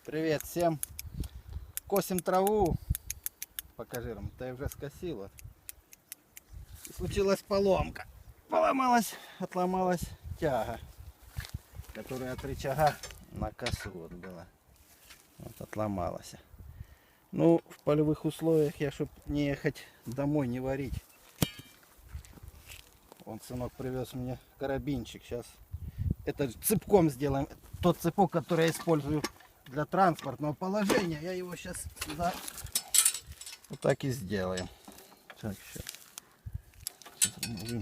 Привет всем. Косим траву. Покажи, Ром, ты уже скосила. И случилась поломка. Поломалась, отломалась тяга, которая от рычага на косу вот была. Вот отломалась. Ну, в полевых условиях я, чтобы не ехать домой, не варить. Он, сынок, привез мне карабинчик. Сейчас это цепком сделаем. Тот цепок, который я использую для транспортного положения. Я его сейчас сюда вот так и сделаем. Так, сейчас. Вот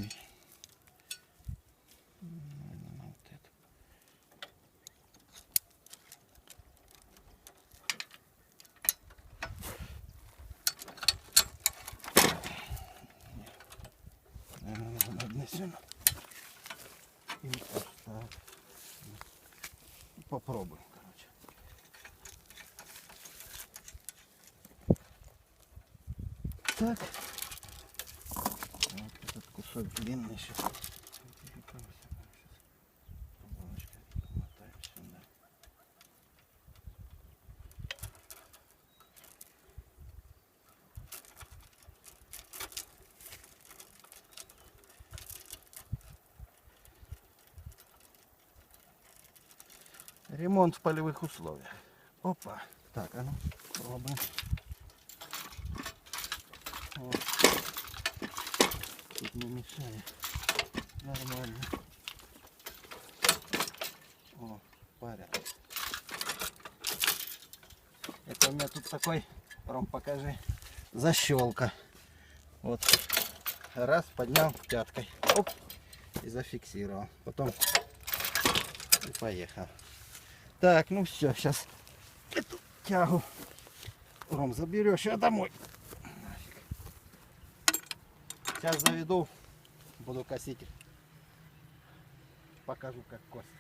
это. И вот так. Попробуем, короче. Так. Вот этот кусок длинный сейчас. Ремонт в полевых условиях. Опа. Так, а ну, пробуем. Вот. Тут не мешает. Нормально. О, порядок. Это у меня тут такой, Ром, покажи, защелка. Вот. Раз, поднял пяткой. Оп. И зафиксировал. Потом и поехал. Так, ну все, сейчас эту тягу, Ром, заберешь, я домой. Сейчас заведу, буду косить. Покажу, как косить.